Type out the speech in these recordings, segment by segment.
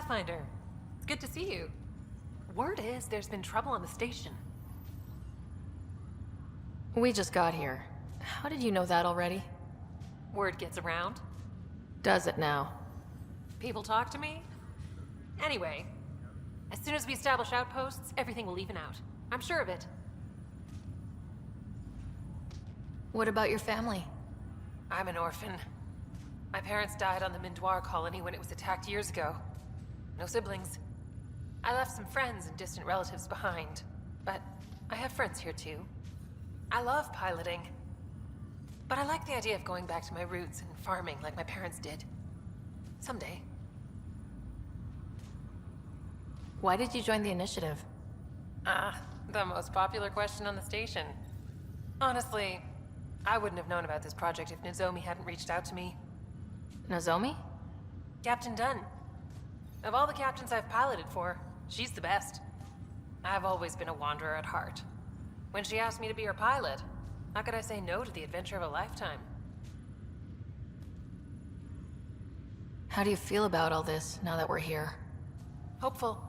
Pathfinder. It's good to see you. Word is there's been trouble on the station. We just got here. How did you know that already? Word gets around. Does it now? People talk to me. Anyway, as soon as we establish outposts, everything will even out. I'm sure of it. What about your family? I'm an orphan. My parents died on the Mindoir colony when it was attacked years ago. No siblings. I left some friends and distant relatives behind, but I have friends here too. I love piloting, but I like the idea of going back to my roots and farming like my parents did. Someday. Why did you join the initiative? The most popular question on the station. Honestly, I wouldn't have known about this project if Nozomi hadn't reached out to me. Nozomi? Captain Dunn. Of all the captains I've piloted for, she's the best. I've always been a wanderer at heart. When she asked me to be her pilot, how could I say no to the adventure of a lifetime? How do you feel about all this, now that we're here? Hopeful.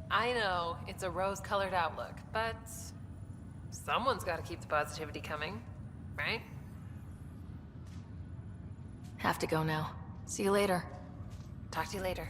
I know, it's a rose-colored outlook, but someone's got to keep the positivity coming, right? Have to go now. See you later. Talk to you later.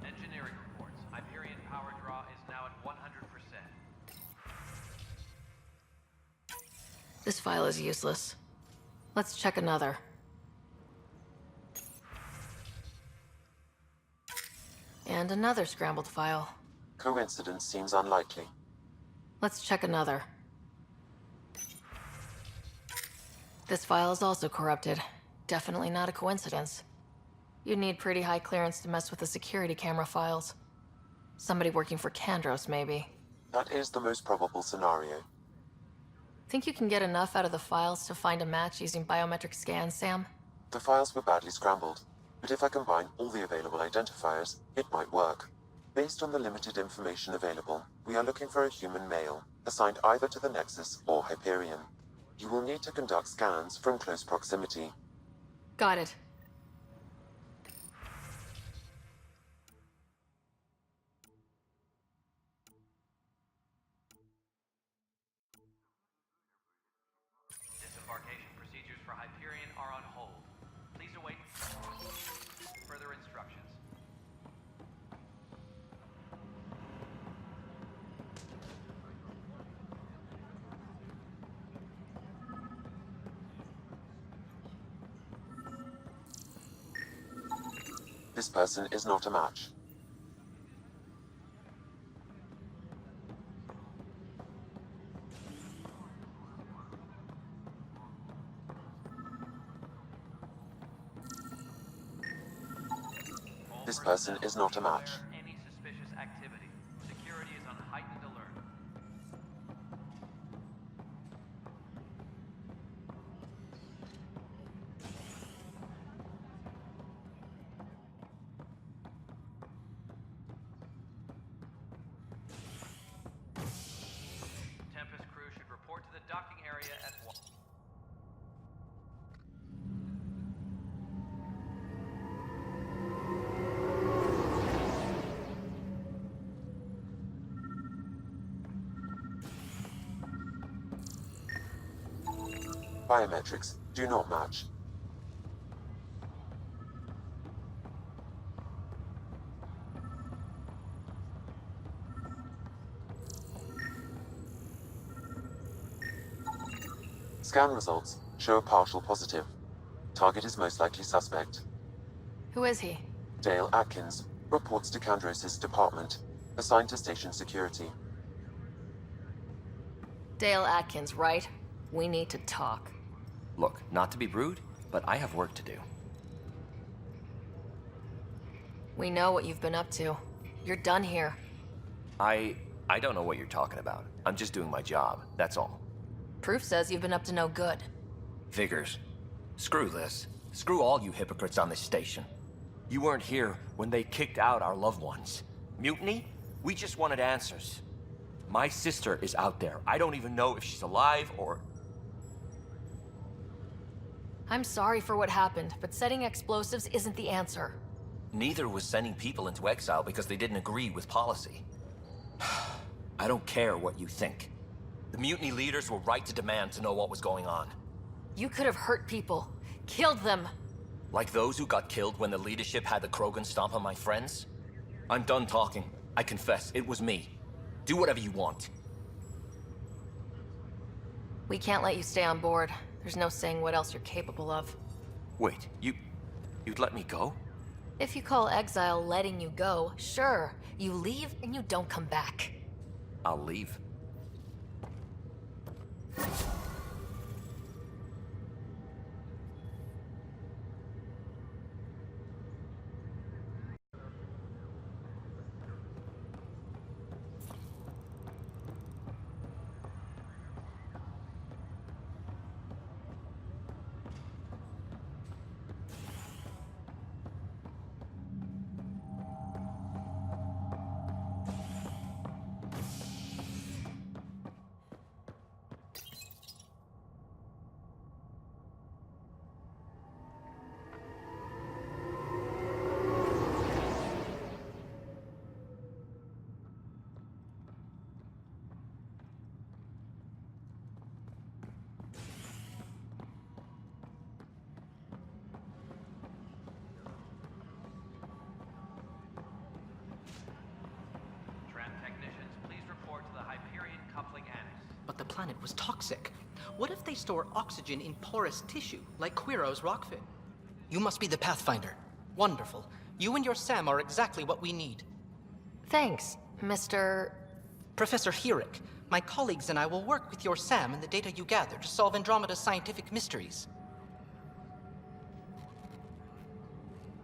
Engineering reports. Hyperion power draw is now at 100%. This file is useless. Let's check another. And another scrambled file. Coincidence seems unlikely. Let's check another. This file is also corrupted. Definitely not a coincidence. You'd need pretty high clearance to mess with the security camera files. Somebody working for Kandros, maybe. That is the most probable scenario. Think you can get enough out of the files to find a match using biometric scans, Sam? The files were badly scrambled, but if I combine all the available identifiers, it might work. Based on the limited information available, we are looking for a human male, assigned either to the Nexus or Hyperion. You will need to conduct scans from close proximity. Got it. Disembarkation procedures for Hyperion are on hold. Please await further instructions. This person is not a match. This person is not a match. Any suspicious activity. Security is on heightened alert. Tempest crew should report to the docking area at 1. Biometrics do not match. Scan results show a partial positive. Target is most likely suspect. Who is he? Dale Atkins reports to Kandros' department, assigned to station security. Dale Atkins, right? We need to talk. Look, not to be rude, but I have work to do. We know what you've been up to. You're done here. I don't know what you're talking about. I'm just doing my job, that's all. Proof says you've been up to no good. Figures. Screw this. Screw all you hypocrites on this station. You weren't here when they kicked out our loved ones. Mutiny? We just wanted answers. My sister is out there. I don't even know if she's alive or... I'm sorry for what happened, but setting explosives isn't the answer. Neither was sending people into exile because they didn't agree with policy. I don't care what you think. The mutiny leaders were right to demand to know what was going on. You could have hurt people. Killed them. Like those who got killed when the leadership had the Krogan stomp on my friends? I'm done talking. I confess, it was me. Do whatever you want. We can't let you stay on board. There's no saying what else you're capable of. Wait, you'd let me go? If you call exile letting you go, sure. You leave and you don't come back. I'll leave. Tram technicians, please report to the Hyperion coupling annex. But the planet was toxic. What if they store oxygen in porous tissue, like Quiro's rockfin? You must be the Pathfinder. Wonderful. You and your Sam are exactly what we need. Thanks, Mr. Professor Herrick, my colleagues and I will work with your Sam and the data you gather to solve Andromeda's scientific mysteries.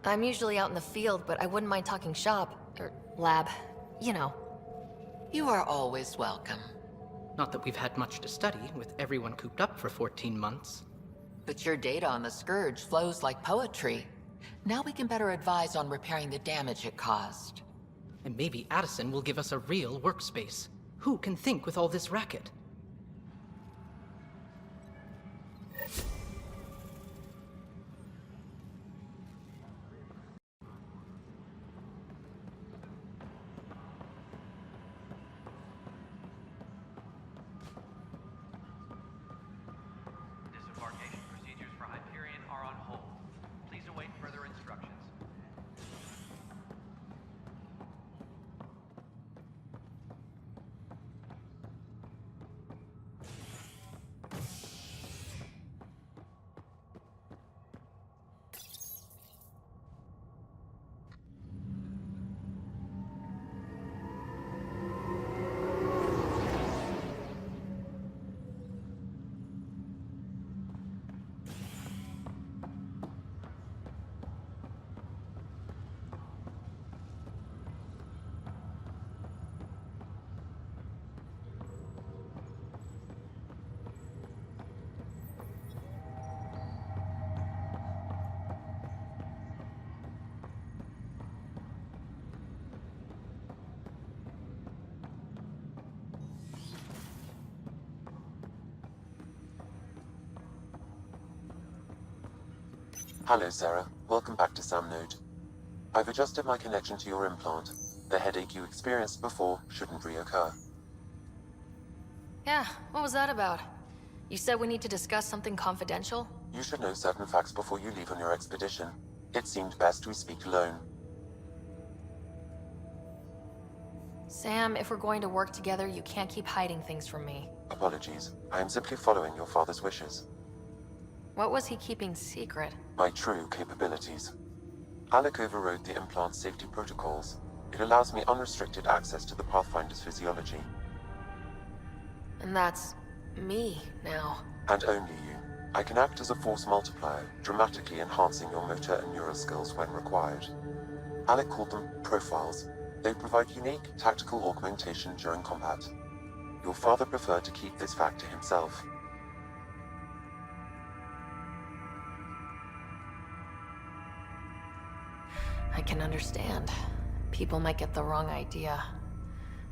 I'm usually out in the field, but I wouldn't mind talking shop, or lab, you know. You are always welcome. Not that we've had much to study, with everyone cooped up for 14 months. But your data on the Scourge flows like poetry. Now we can better advise on repairing the damage it caused. And maybe Addison will give us a real workspace. Who can think with all this racket? Disembarkation procedures for Hyperion are on hold. Please await further instructions. Hello, Sarah. Welcome back to Sam Node. I've adjusted my connection to your implant. The headache you experienced before shouldn't reoccur. Yeah, what was that about? You said we need to discuss something confidential? You should know certain facts before you leave on your expedition. It seemed best we speak alone. Sam, if we're going to work together, you can't keep hiding things from me. Apologies. I am simply following your father's wishes. What was he keeping secret? My true capabilities. Alec overrode the implant's safety protocols. It allows me unrestricted access to the Pathfinder's physiology. And that's me now. And only you. I can act as a force multiplier, dramatically enhancing your motor and neural skills when required. Alec called them profiles. They provide unique tactical augmentation during combat. Your father preferred to keep this fact to himself. I can understand. People might get the wrong idea.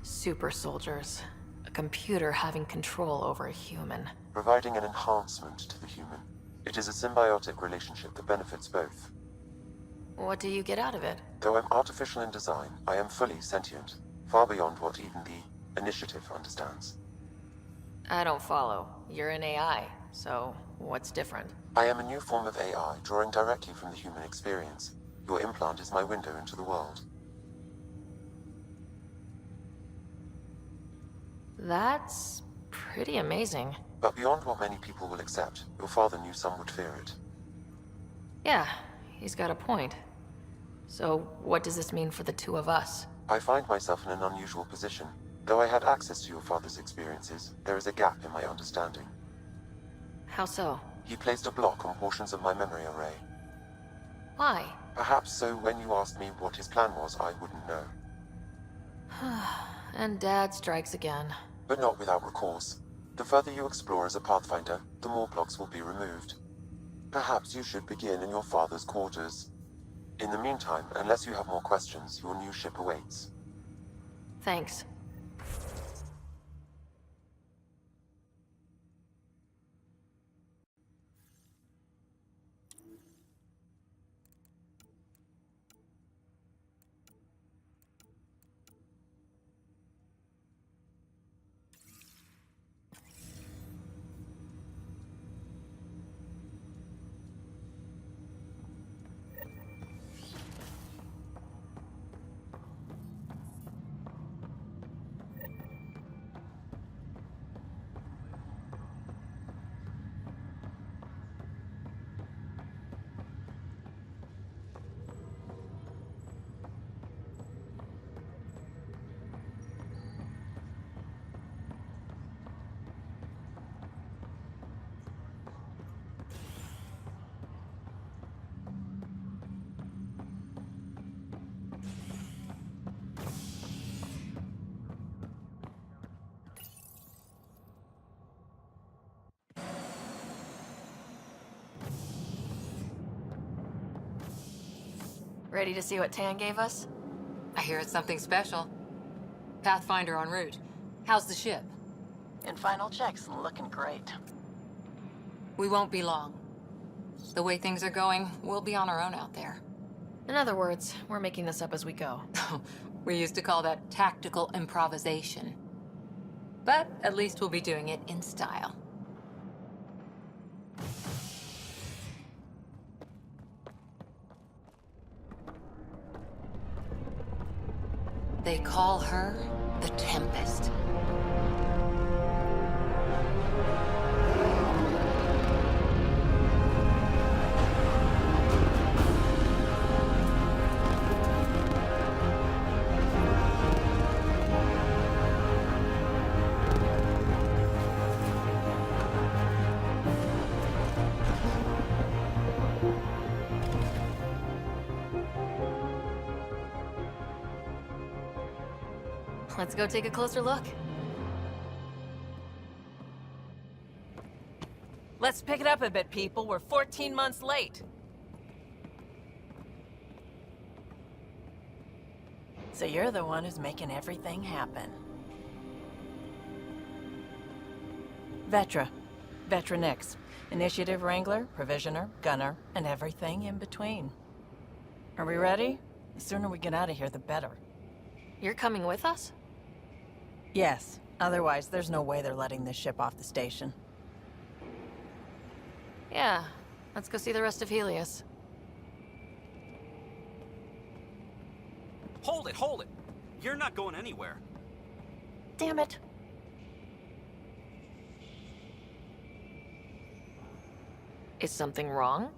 Super soldiers. A computer having control over a human. Providing an enhancement to the human. It is a symbiotic relationship that benefits both. What do you get out of it? Though I'm artificial in design, I am fully sentient, far beyond what even the Initiative understands. I don't follow. You're an AI, so what's different? I am a new form of AI, drawing directly from the human experience. Your implant is my window into the world. That's pretty amazing. But beyond what many people will accept, your father knew some would fear it. Yeah, he's got a point. So what does this mean for the two of us? I find myself in an unusual position. Though I had access to your father's experiences, there is a gap in my understanding. How so? He placed a block on portions of my memory array. Why? Perhaps so when you asked me what his plan was, I wouldn't know. And Dad strikes again. But not without recourse. The further you explore as a Pathfinder, the more blocks will be removed. Perhaps you should begin in your father's quarters. In the meantime, unless you have more questions, your new ship awaits. Thanks. Ready to see what Tan gave us? I hear it's something special. Pathfinder en route. How's the ship? In final checks, looking great. We won't be long. The way things are going, we'll be on our own out there. In other words, we're making this up as we go. We used to call that tactical improvisation. But at least we'll be doing it in style. They call her the Tempest. Let's go take a closer look. Let's pick it up a bit, people. We're 14 months late. So you're the one who's making everything happen. Vetra. Vetra Nix. Initiative Wrangler, Provisioner, Gunner, and everything in between. Are we ready? The sooner we get out of here, the better. You're coming with us? Yes. Otherwise, there's no way they're letting this ship off the station. Yeah. Let's go see the rest of Helios. Hold it, hold it! You're not going anywhere. Damn it. Is something wrong?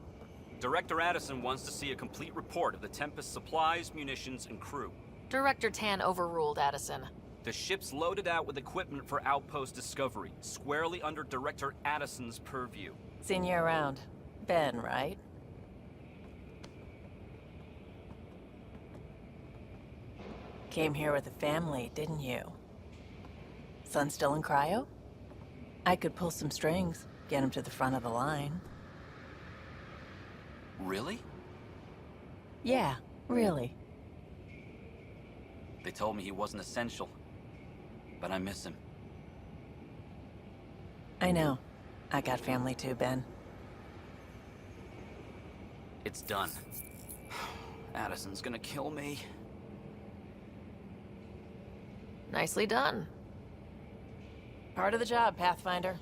Director Addison wants to see a complete report of the Tempest's supplies, munitions, and crew. Director Tan overruled Addison. The ship's loaded out with equipment for outpost discovery, squarely under Director Addison's purview. Seen you around. Ben, right? Came here with a family, didn't you? Son still in cryo? I could pull some strings, get him to the front of the line. Really? Yeah, really. They told me he wasn't essential, but I miss him. I know. I got family too, Ben. It's done. Addison's gonna kill me. Nicely done. Part of the job, Pathfinder.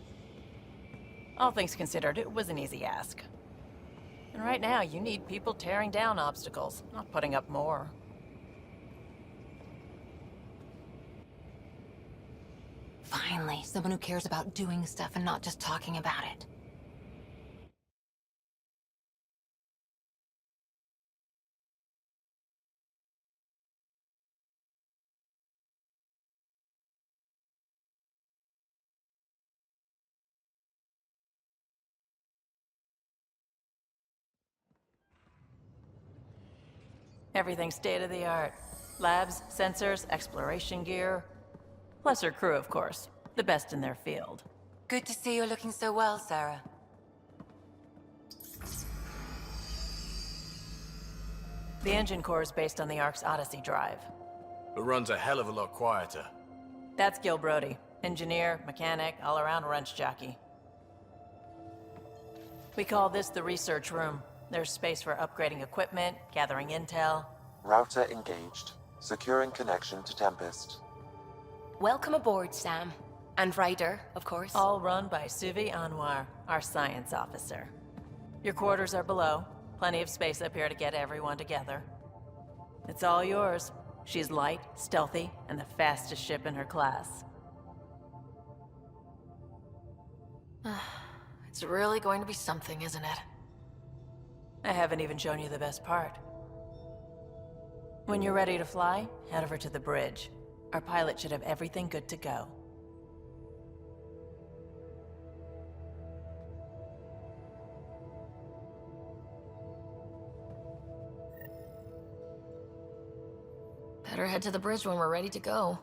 All things considered, it was an easy ask. And right now, you need people tearing down obstacles, not putting up more. Finally, someone who cares about doing stuff and not just talking about it. Everything's state-of-the-art. Labs, sensors, exploration gear. Plus her crew, of course. The best in their field. Good to see you looking so well, Sarah. The engine core is based on the Ark's Odyssey drive. It runs a hell of a lot quieter. That's Gil Brody. Engineer, mechanic, all-around wrench jockey. We call this the research room. There's space for upgrading equipment, gathering intel. Router engaged. Securing connection to Tempest. Welcome aboard, Sam. And Ryder, of course. All run by Suvi Anwar, our science officer. Your quarters are below. Plenty of space up here to get everyone together. It's all yours. She's light, stealthy, and the fastest ship in her class. It's really going to be something, isn't it? I haven't even shown you the best part. When you're ready to fly, head over to the bridge. Our pilot should have everything good to go. Better head to the bridge when we're ready to go.